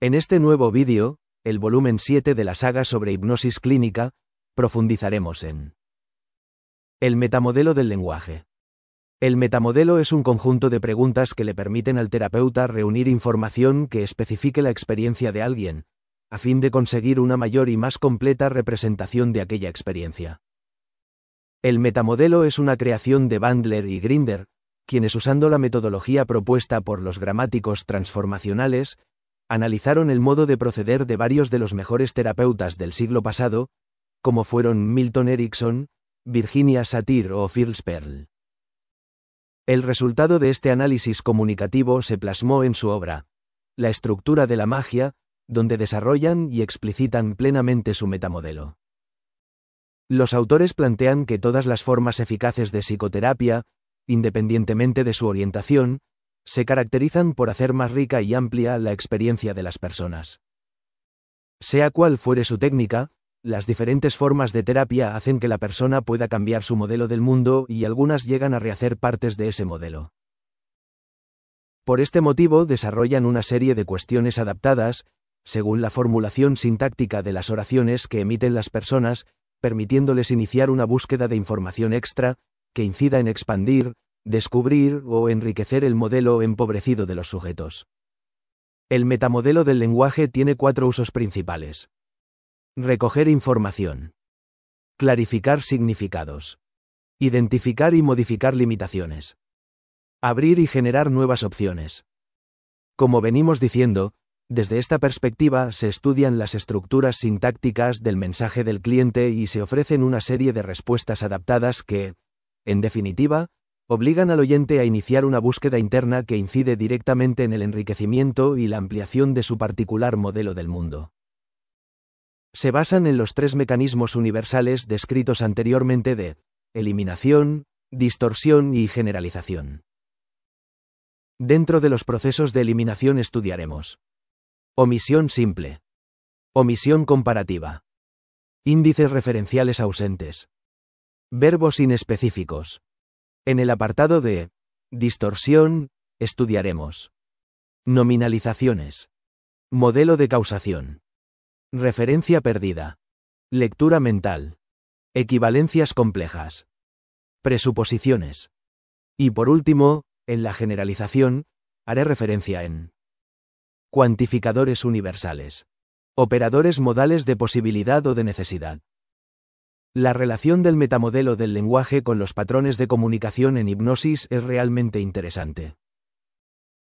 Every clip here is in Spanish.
En este nuevo vídeo, el volumen 7 de la saga sobre hipnosis clínica, profundizaremos en el metamodelo del lenguaje. El metamodelo es un conjunto de preguntas que le permiten al terapeuta reunir información que especifique la experiencia de alguien, a fin de conseguir una mayor y más completa representación de aquella experiencia. El metamodelo es una creación de Bandler y Grinder, quienes usando la metodología propuesta por los gramáticos transformacionales, analizaron el modo de proceder de varios de los mejores terapeutas del siglo pasado, como fueron Milton Erickson, Virginia Satir o Fritz Perls. El resultado de este análisis comunicativo se plasmó en su obra, La estructura de la magia, donde desarrollan y explicitan plenamente su metamodelo. Los autores plantean que todas las formas eficaces de psicoterapia, independientemente de su orientación, se caracterizan por hacer más rica y amplia la experiencia de las personas. Sea cual fuere su técnica, las diferentes formas de terapia hacen que la persona pueda cambiar su modelo del mundo y algunas llegan a rehacer partes de ese modelo. Por este motivo desarrollan una serie de cuestiones adaptadas, según la formulación sintáctica de las oraciones que emiten las personas, permitiéndoles iniciar una búsqueda de información extra, que incida en expandir, descubrir o enriquecer el modelo empobrecido de los sujetos. El metamodelo del lenguaje tiene 4 usos principales. Recoger información. Clarificar significados. Identificar y modificar limitaciones. Abrir y generar nuevas opciones. Como venimos diciendo, desde esta perspectiva se estudian las estructuras sintácticas del mensaje del cliente y se ofrecen una serie de respuestas adaptadas que, en definitiva, obligan al oyente a iniciar una búsqueda interna que incide directamente en el enriquecimiento y la ampliación de su particular modelo del mundo. Se basan en los 3 mecanismos universales descritos anteriormente de eliminación, distorsión y generalización. Dentro de los procesos de eliminación estudiaremos omisión simple, omisión comparativa, índices referenciales ausentes, verbos inespecíficos. En el apartado de distorsión, estudiaremos nominalizaciones, modelo de causación, referencia perdida, lectura mental, equivalencias complejas, presuposiciones. Y por último, en la generalización, haré referencia en cuantificadores universales, operadores modales de posibilidad o de necesidad. La relación del metamodelo del lenguaje con los patrones de comunicación en hipnosis es realmente interesante.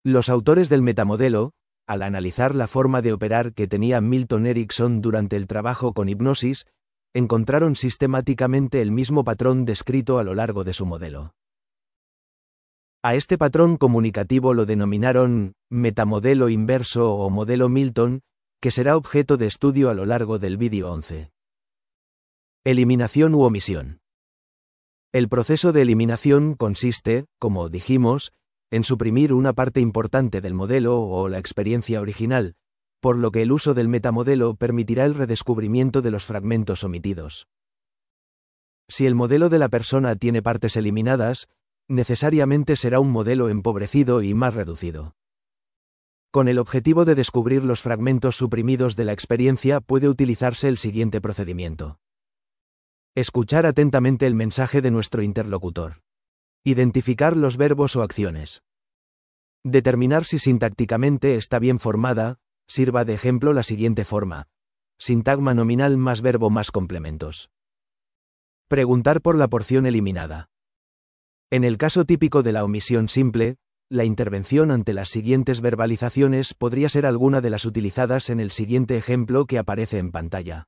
Los autores del metamodelo, al analizar la forma de operar que tenía Milton Erickson durante el trabajo con hipnosis, encontraron sistemáticamente el mismo patrón descrito a lo largo de su modelo. A este patrón comunicativo lo denominaron metamodelo inverso o modelo Milton, que será objeto de estudio a lo largo del vídeo 11. Eliminación u omisión. El proceso de eliminación consiste, como dijimos, en suprimir una parte importante del modelo o la experiencia original, por lo que el uso del metamodelo permitirá el redescubrimiento de los fragmentos omitidos. Si el modelo de la persona tiene partes eliminadas, necesariamente será un modelo empobrecido y más reducido. Con el objetivo de descubrir los fragmentos suprimidos de la experiencia puede utilizarse el siguiente procedimiento. Escuchar atentamente el mensaje de nuestro interlocutor. Identificar los verbos o acciones. Determinar si sintácticamente está bien formada, sirva de ejemplo la siguiente forma. Sintagma nominal más verbo más complementos. Preguntar por la porción eliminada. En el caso típico de la omisión simple, la intervención ante las siguientes verbalizaciones podría ser alguna de las utilizadas en el siguiente ejemplo que aparece en pantalla.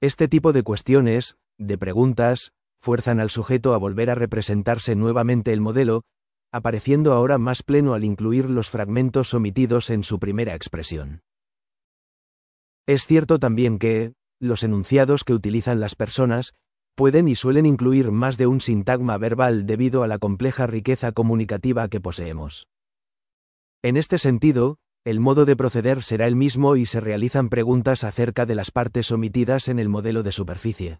Este tipo de cuestiones, de preguntas, fuerzan al sujeto a volver a representarse nuevamente el modelo, apareciendo ahora más pleno al incluir los fragmentos omitidos en su primera expresión. Es cierto también que, los enunciados que utilizan las personas, pueden y suelen incluir más de un sintagma verbal debido a la compleja riqueza comunicativa que poseemos. En este sentido, el modo de proceder será el mismo y se realizan preguntas acerca de las partes omitidas en el modelo de superficie.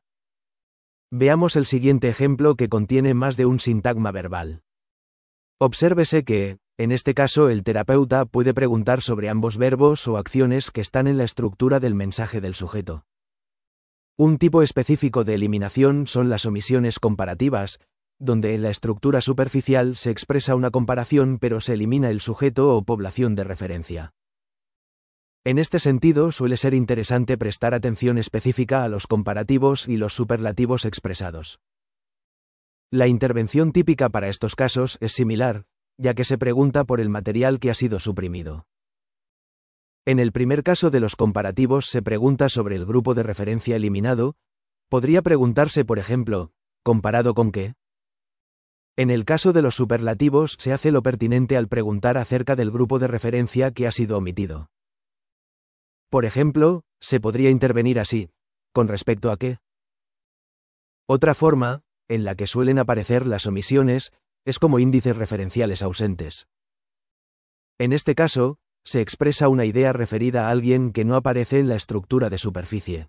Veamos el siguiente ejemplo que contiene más de un sintagma verbal. Obsérvese que, En este caso, el terapeuta puede preguntar sobre ambos verbos o acciones que están en la estructura del mensaje del sujeto. Un tipo específico de eliminación son las omisiones comparativas, donde en la estructura superficial se expresa una comparación pero se elimina el sujeto o población de referencia. En este sentido, suele ser interesante prestar atención específica a los comparativos y los superlativos expresados. La intervención típica para estos casos es similar, ya que se pregunta por el material que ha sido suprimido. En el primer caso de los comparativos se pregunta sobre el grupo de referencia eliminado. Podría preguntarse, por ejemplo, ¿comparado con qué? En el caso de los superlativos se hace lo pertinente al preguntar acerca del grupo de referencia que ha sido omitido. Por ejemplo, se podría intervenir así: ¿con respecto a qué? Otra forma, en la que suelen aparecer las omisiones, es como índices referenciales ausentes. En este caso, se expresa una idea referida a alguien que no aparece en la estructura de superficie.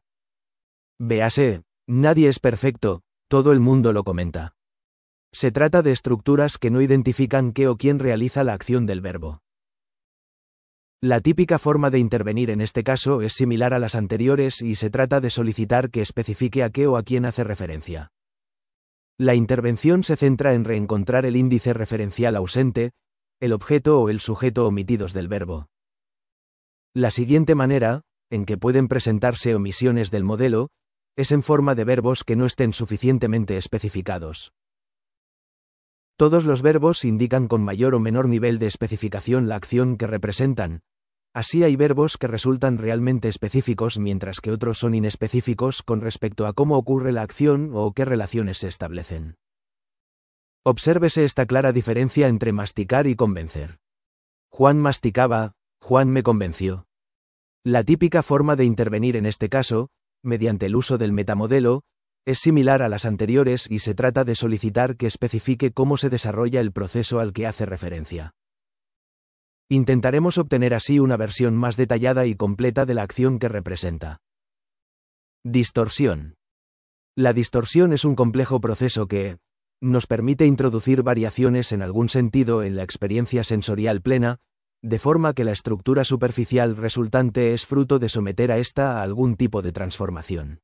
Véase, nadie es perfecto, todo el mundo lo comenta. Se trata de estructuras que no identifican qué o quién realiza la acción del verbo. La típica forma de intervenir en este caso es similar a las anteriores y se trata de solicitar que especifique a qué o a quién hace referencia. La intervención se centra en reencontrar el índice referencial ausente, el objeto o el sujeto omitidos del verbo. La siguiente manera, en que pueden presentarse omisiones del modelo, es en forma de verbos que no estén suficientemente especificados. Todos los verbos indican con mayor o menor nivel de especificación la acción que representan. Así hay verbos que resultan realmente específicos mientras que otros son inespecíficos con respecto a cómo ocurre la acción o qué relaciones se establecen. Obsérvese esta clara diferencia entre masticar y convencer. Juan masticaba, Juan me convenció. La típica forma de intervenir en este caso, mediante el uso del metamodelo, es similar a las anteriores y se trata de solicitar que especifique cómo se desarrolla el proceso al que hace referencia. Intentaremos obtener así una versión más detallada y completa de la acción que representa. Distorsión. La distorsión es un complejo proceso que nos permite introducir variaciones en algún sentido en la experiencia sensorial plena, de forma que la estructura superficial resultante es fruto de someter a esta a algún tipo de transformación.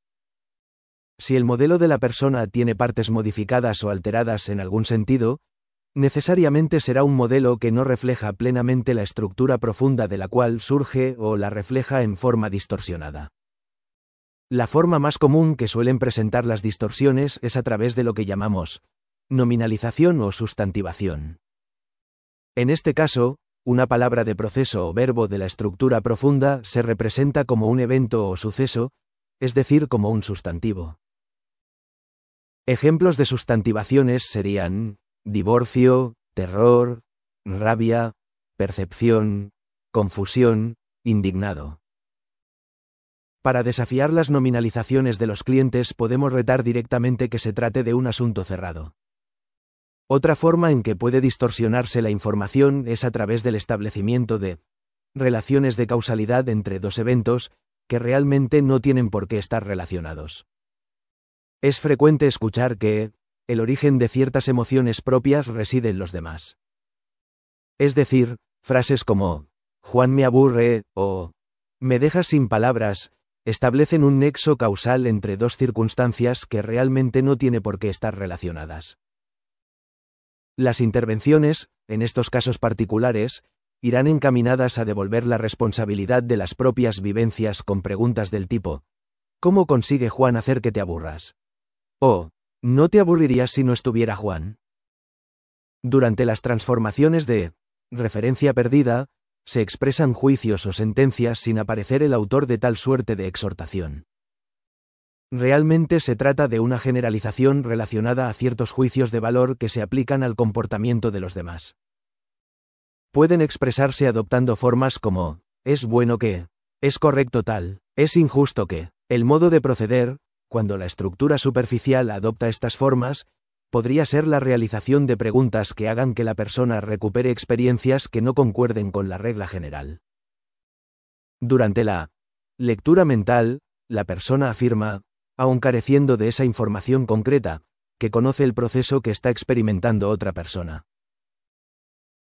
Si el modelo de la persona tiene partes modificadas o alteradas en algún sentido, necesariamente será un modelo que no refleja plenamente la estructura profunda de la cual surge o la refleja en forma distorsionada. La forma más común que suelen presentar las distorsiones es a través de lo que llamamos nominalización o sustantivación. En este caso, una palabra de proceso o verbo de la estructura profunda se representa como un evento o suceso, es decir, como un sustantivo. Ejemplos de sustantivaciones serían divorcio, terror, rabia, percepción, confusión, indignado. Para desafiar las nominalizaciones de los clientes podemos retar directamente que se trate de un asunto cerrado. Otra forma en que puede distorsionarse la información es a través del establecimiento de relaciones de causalidad entre dos eventos que realmente no tienen por qué estar relacionados. Es frecuente escuchar que el origen de ciertas emociones propias reside en los demás. Es decir, frases como Juan me aburre o me dejas sin palabras establecen un nexo causal entre dos circunstancias que realmente no tiene por qué estar relacionadas. Las intervenciones, en estos casos particulares, irán encaminadas a devolver la responsabilidad de las propias vivencias con preguntas del tipo ¿cómo consigue Juan hacer que te aburras? O ¿no te aburrirías si no estuviera Juan? Durante las transformaciones de referencia perdida, se expresan juicios o sentencias sin aparecer el autor de tal suerte de exhortación. Realmente se trata de una generalización relacionada a ciertos juicios de valor que se aplican al comportamiento de los demás. Pueden expresarse adoptando formas como es bueno que, es correcto tal, es injusto que, el modo de proceder. Cuando la estructura superficial adopta estas formas, podría ser la realización de preguntas que hagan que la persona recupere experiencias que no concuerden con la regla general. Durante la lectura mental, la persona afirma, aun careciendo de esa información concreta, que conoce el proceso que está experimentando otra persona.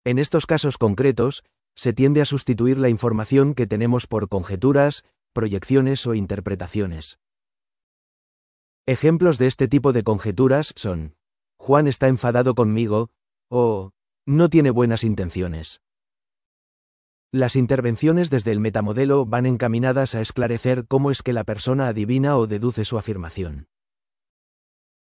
En estos casos concretos, se tiende a sustituir la información que tenemos por conjeturas, proyecciones o interpretaciones. Ejemplos de este tipo de conjeturas son: Juan está enfadado conmigo, o no tiene buenas intenciones. Las intervenciones desde el metamodelo van encaminadas a esclarecer cómo es que la persona adivina o deduce su afirmación.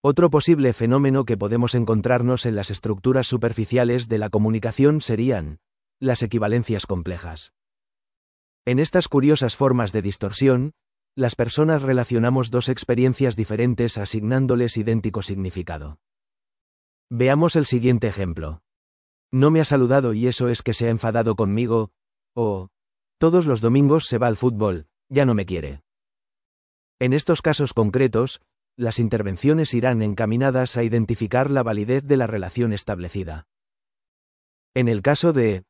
Otro posible fenómeno que podemos encontrarnos en las estructuras superficiales de la comunicación serían las equivalencias complejas. En estas curiosas formas de distorsión, las personas relacionamos dos experiencias diferentes asignándoles idéntico significado. Veamos el siguiente ejemplo. No me ha saludado y eso es que se ha enfadado conmigo, o todos los domingos se va al fútbol, ya no me quiere. En estos casos concretos, las intervenciones irán encaminadas a identificar la validez de la relación establecida. En el caso de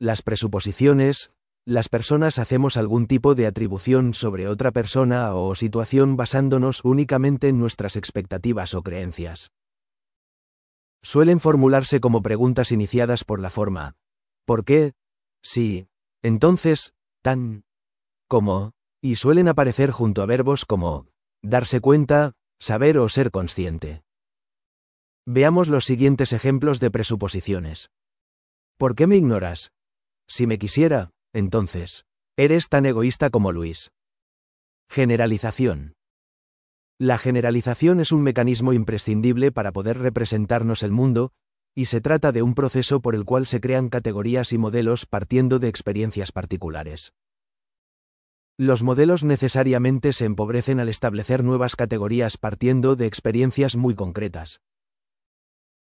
las presuposiciones, las personas hacemos algún tipo de atribución sobre otra persona o situación basándonos únicamente en nuestras expectativas o creencias. Suelen formularse como preguntas iniciadas por la forma ¿por qué? Sí, entonces, tan, como, y suelen aparecer junto a verbos como darse cuenta, saber o ser consciente. Veamos los siguientes ejemplos de presuposiciones. ¿Por qué me ignoras? Si me quisiera, entonces, eres tan egoísta como Luis. Generalización. La generalización es un mecanismo imprescindible para poder representarnos el mundo, y se trata de un proceso por el cual se crean categorías y modelos partiendo de experiencias particulares. Los modelos necesariamente se empobrecen al establecer nuevas categorías partiendo de experiencias muy concretas.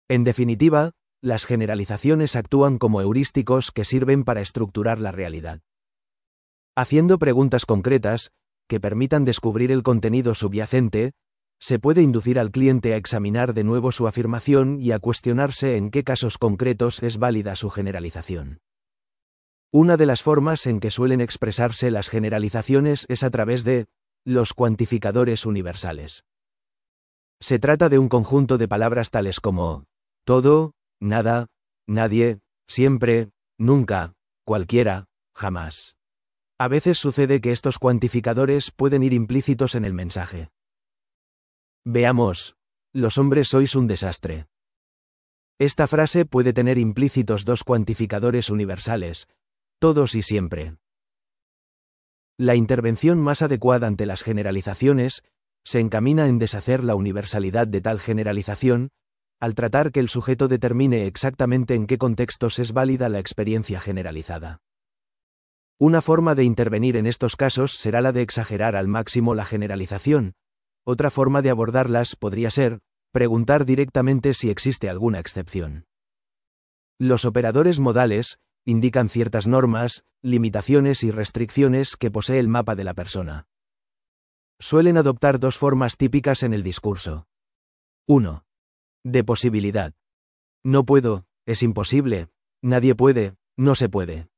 En definitiva, las generalizaciones actúan como heurísticos que sirven para estructurar la realidad. Haciendo preguntas concretas, que permitan descubrir el contenido subyacente, se puede inducir al cliente a examinar de nuevo su afirmación y a cuestionarse en qué casos concretos es válida su generalización. Una de las formas en que suelen expresarse las generalizaciones es a través de los cuantificadores universales. Se trata de un conjunto de palabras tales como todo, nada, nadie, siempre, nunca, cualquiera, jamás. A veces sucede que estos cuantificadores pueden ir implícitos en el mensaje. Veamos, los hombres sois un desastre. Esta frase puede tener implícitos dos cuantificadores universales, todos y siempre. La intervención más adecuada ante las generalizaciones se encamina en deshacer la universalidad de tal generalización, al tratar que el sujeto determine exactamente en qué contextos es válida la experiencia generalizada. Una forma de intervenir en estos casos será la de exagerar al máximo la generalización. Otra forma de abordarlas podría ser preguntar directamente si existe alguna excepción. Los operadores modales indican ciertas normas, limitaciones y restricciones que posee el mapa de la persona. Suelen adoptar dos formas típicas en el discurso. 1. De posibilidad. No puedo, es imposible, nadie puede, no se puede.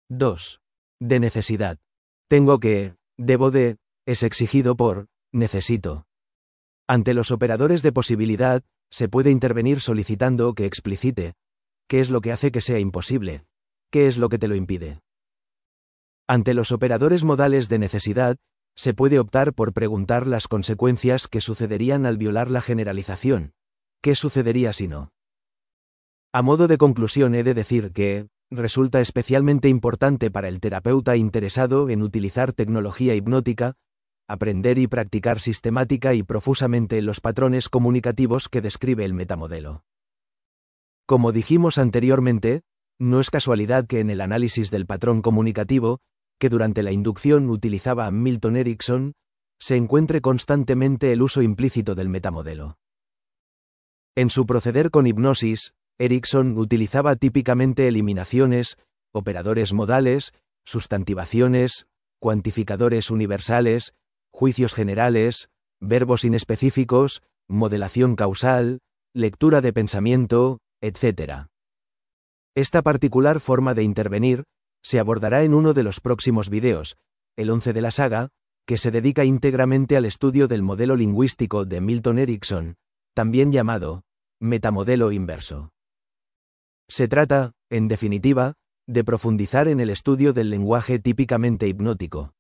2. De necesidad. Tengo que, debo de, es exigido por, necesito. Ante los operadores de posibilidad, se puede intervenir solicitando que explicite qué es lo que hace que sea imposible, qué es lo que te lo impide. Ante los operadores modales de necesidad, se puede optar por preguntar las consecuencias que sucederían al violar la generalización. ¿Qué sucedería si no? A modo de conclusión he de decir que resulta especialmente importante para el terapeuta interesado en utilizar tecnología hipnótica, aprender y practicar sistemática y profusamente los patrones comunicativos que describe el metamodelo. Como dijimos anteriormente, no es casualidad que en el análisis del patrón comunicativo, que durante la inducción utilizaba Milton Erickson, se encuentre constantemente el uso implícito del metamodelo. En su proceder con hipnosis, Erickson utilizaba típicamente eliminaciones, operadores modales, sustantivaciones, cuantificadores universales, juicios generales, verbos inespecíficos, modelación causal, lectura de pensamiento, etc. Esta particular forma de intervenir se abordará en uno de los próximos videos, el 11 de la saga, que se dedica íntegramente al estudio del modelo lingüístico de Milton Erickson, también llamado metamodelo inverso. Se trata, en definitiva, de profundizar en el estudio del lenguaje típicamente hipnótico.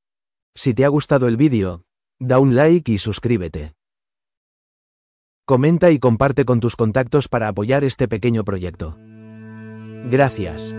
Si te ha gustado el vídeo, da un like y suscríbete. Comenta y comparte con tus contactos para apoyar este pequeño proyecto. Gracias.